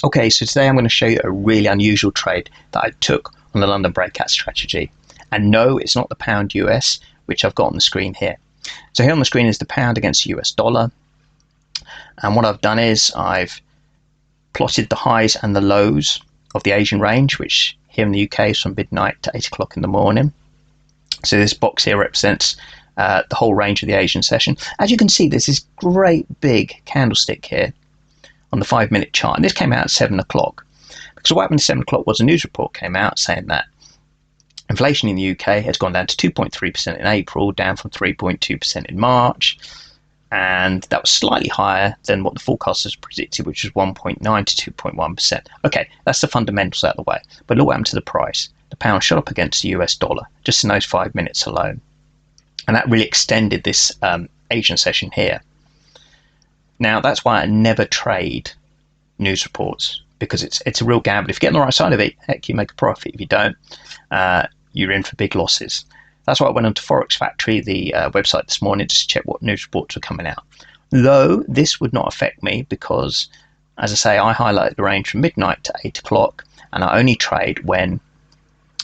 Okay, so today I'm going to show you a really unusual trade that I took on the London Breakout Strategy. And no, it's not the pound US, which I've got on the screen here. So here on the screen is the pound against the US dollar. And what I've done is I've plotted the highs and the lows of the Asian range, which here in the UK is from midnight to 8 o'clock in the morning. So this box here represents the whole range of the Asian session. As you can see, there's this great big candlestick here on the 5-minute chart, and this came out at 7 o'clock. Because what happened at 7 o'clock was a news report came out saying that inflation in the UK has gone down to 2.3% in April, down from 3.2% in March, and that was slightly higher than what the forecasters predicted, which was 1.9 to 2.1%. Okay, that's the fundamentals out of the way. But look what happened to the price. The pound shot up against the US dollar just in those 5 minutes alone, and that really extended this Asian session here. Now, that's why I never trade news reports, because it's a real gamble. If you get on the right side of it, heck, you make a profit. If you don't, you're in for big losses. That's why I went on to Forex Factory, the website this morning, just to check what news reports were coming out. Though this would not affect me because, as I say, I highlight the range from midnight to 8 o'clock, and I only trade when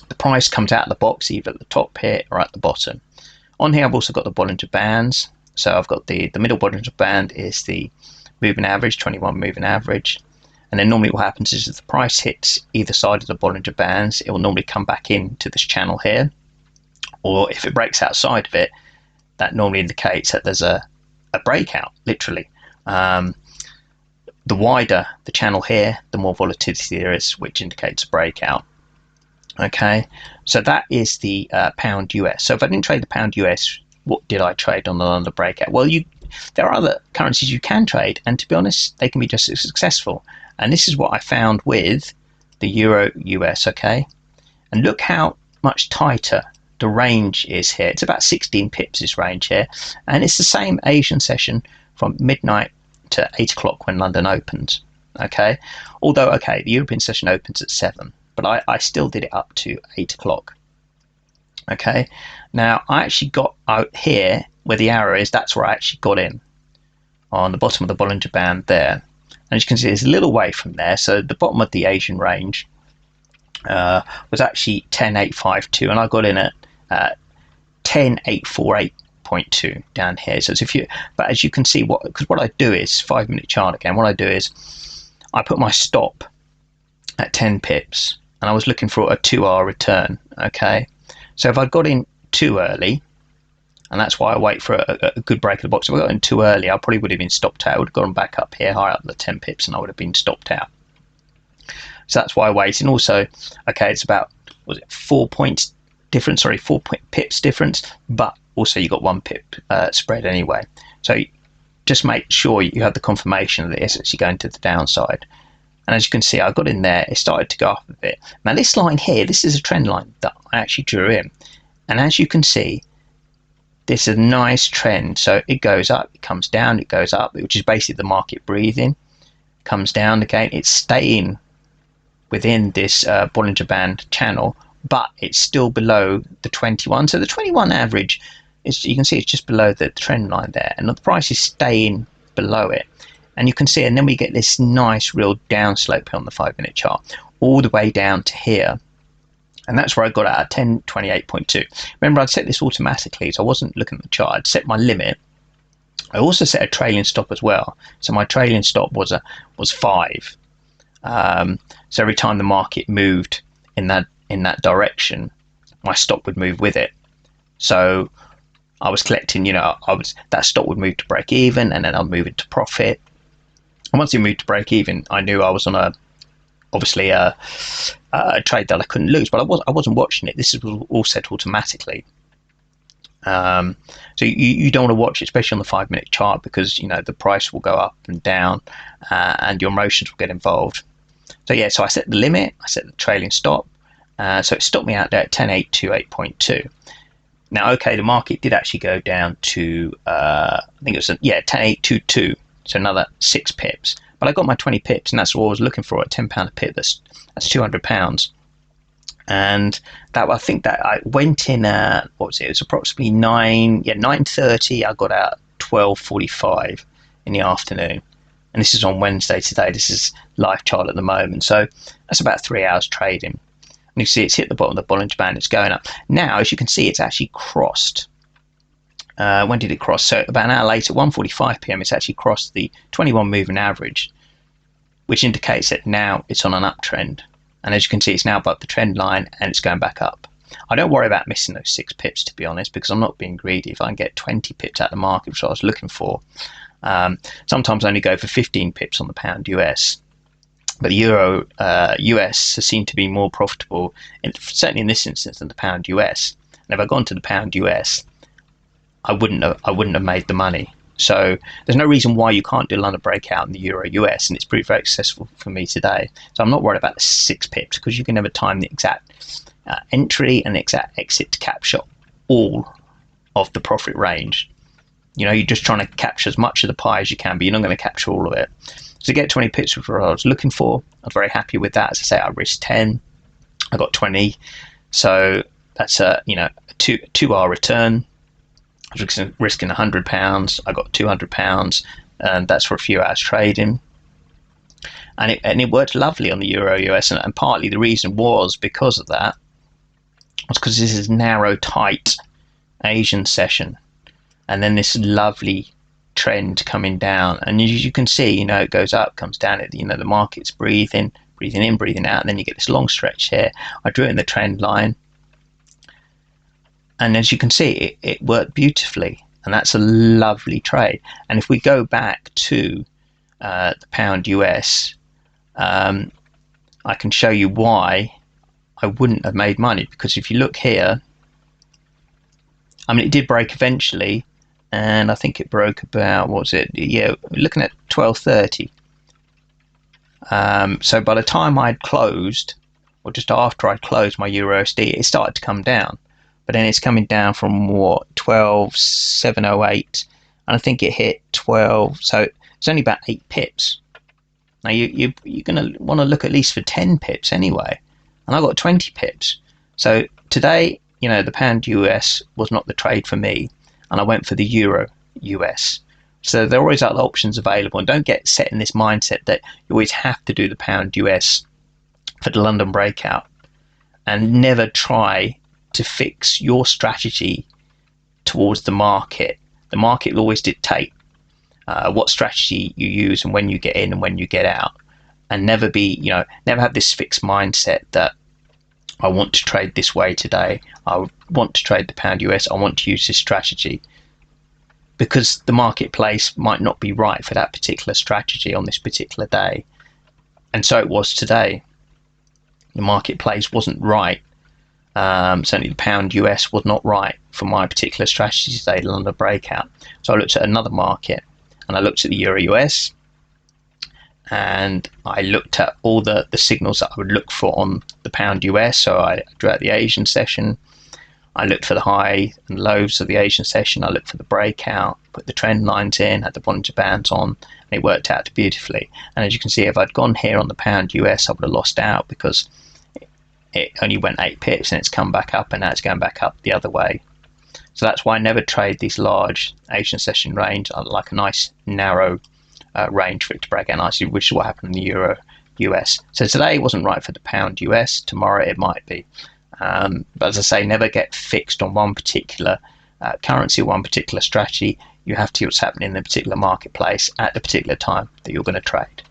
the price comes out of the box, either at the top here or at the bottom. On here, I've also got the Bollinger Bands. So I've got the middle Bollinger Band is the moving average, 21 moving average. And then normally what happens is if the price hits either side of the Bollinger Bands, it will normally come back into this channel here. Or if it breaks outside of it, that normally indicates that there's a breakout, literally. The wider the channel here, the more volatility there is, which indicates a breakout. Okay, so that is the pound US. So if I didn't trade the pound US, what did I trade on the London Breakout? Well, there are other currencies you can trade, and to be honest, they can be just as successful. And this is what I found with the Euro US, okay? And look how much tighter the range is here. It's about 16 pips, this range here. And it's the same Asian session from midnight to 8 o'clock when London opens, okay? Although, okay, the European session opens at 7, but I still did it up to 8 o'clock. Okay, now I actually got out here where the arrow is. That's where I actually got in on the bottom of the Bollinger Band there. And as you can see, it's a little way from there. So the bottom of the Asian range was actually 10.852, and I got in at 10.848.2 down here. So it's but as you can see, because what I do is 5-minute chart again. What I do is I put my stop at 10 pips, and I was looking for a 2-hour return. Okay. So if I got in too early, and that's why I wait for a good break of the box, if I got in too early, I probably would have been stopped out. I would have gone back up here, higher up the 10 pips, and I would have been stopped out. So that's why I wait. And also, okay, it's about, was it 4 points difference? Sorry, 4 pips difference, but also you got 1 pip spread anyway. So just make sure you have the confirmation that it's actually going to the downside. And as you can see, I got in there, it started to go up a bit. Now this line here, this is a trend line that I actually drew in. And as you can see, this is a nice trend. So it goes up, it comes down, it goes up, which is basically the market breathing. Comes down again, it's staying within this Bollinger Band channel, but it's still below the 21. So the 21 average, you can see it's just below the trend line there. And the price is staying below it. And you can see, and then we get this nice real downslope here on the 5-minute chart, all the way down to here. And that's where I got out at 10.28.2. Remember, I'd set this automatically, so I wasn't looking at the chart. I'd set my limit. I also set a trailing stop as well. So my trailing stop was 5. So every time the market moved in that direction, my stop would move with it. So I was collecting, that stop would move to break even, and then I'd move into profit. And once it moved to break even, I knew I was on a trade that I couldn't lose, but I wasn't watching it. This is all set automatically. So you don't want to watch it, especially on the 5-minute chart, because the price will go up and down, and your emotions will get involved. So yeah, so I set the limit, I set the trailing stop, so it stopped me out there at 10.828.2. Now, okay, the market did actually go down to I think it was 10.822. So another 6 pips, but I got my 20 pips, and that's what I was looking for, at £10 a pip. That's £200, and that I think that I went in at, what was it? It was approximately 9:30. I got out 12:45 in the afternoon. and this is on Wednesday today. This is live chart at the moment, so that's about 3 hours trading. And you see it's hit the bottom of the Bollinger Band, it's going up. Now, as you can see, it's actually crossed. When did it cross? So about an hour later, 1:45 p.m, it's actually crossed the 21 moving average, which indicates that now it's on an uptrend. And as you can see, it's now above the trend line and it's going back up. I don't worry about missing those 6 pips, to be honest, because I'm not being greedy. If I can get 20 pips out of the market, which I was looking for, sometimes I only go for 15 pips on the pound US. But the euro US seem to be more profitable, certainly in this instance, than the pound US. And if I'd gone to the pound US, I wouldn't have made the money. So there's no reason why you can't do London Breakout in the euro US, and it's proved very successful for me today. So I'm not worried about the 6 pips, because you can never time the exact entry and the exact exit to capture all of the profit range. You know, you're just trying to capture as much of the pie as you can, but you're not going to capture all of it. So to get 20 pips was what I was looking for. I was very happy with that. As I say, I risked 10, I got 20, so that's a two-hour return. I was risking £100, I got £200, and that's for a few hours trading. And it worked lovely on the euro US, and partly the reason was because of that. Was because this is narrow, tight Asian session, and then this lovely trend coming down. And as you can see, you know, it goes up, comes down. You know, the market's breathing in, breathing out, and then you get this long stretch here. I drew it in the trend line, and as you can see, it worked beautifully, and that's a lovely trade. And if we go back to the pound US, I can show you why I wouldn't have made money, because if you look here, I mean, it did break eventually, and I think it broke about, what was it? Yeah, looking at 12.30. So by the time I'd closed, or just after I'd closed my EURUSD, it started to come down. But then it's coming down from what, 12.708, and I think it hit 12. So it's only about 8 pips. Now you're going to want to look at least for 10 pips anyway, and I got 20 pips. So today, you know, the pound US was not the trade for me, and I went for the euro US. So there are always other options available, and don't get set in this mindset that you always have to do the pound US for the London breakout, and never try to fix your strategy towards the market. The market will always dictate what strategy you use and when you get in and when you get out, and never have this fixed mindset that I want to trade this way today, I want to trade the pound US, I want to use this strategy, because the marketplace might not be right for that particular strategy on this particular day. And so it was today. The marketplace wasn't right. Certainly the pound US was not right for my particular strategy today, the London breakout. So I looked at another market, and I looked at the euro US, and I looked at all the signals that I would look for on the pound US. So I drew out the Asian session, I looked for the high and lows of the Asian session, I looked for the breakout, put the trend lines in, had the Bollinger Bands on, and it worked out beautifully. And as you can see, if I'd gone here on the pound US, I would have lost out, because it only went 8 pips and it's come back up, and now it's going back up the other way. So that's why I never trade these large Asian session range. I like a nice narrow range for it to break out nicely, which is what happened in the euro US. So today it wasn't right for the pound US, tomorrow it might be. But as I say, never get fixed on one particular currency or one particular strategy. You have to see what's happening in the particular marketplace at the particular time that you're going to trade.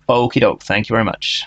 Okie doke, thank you very much.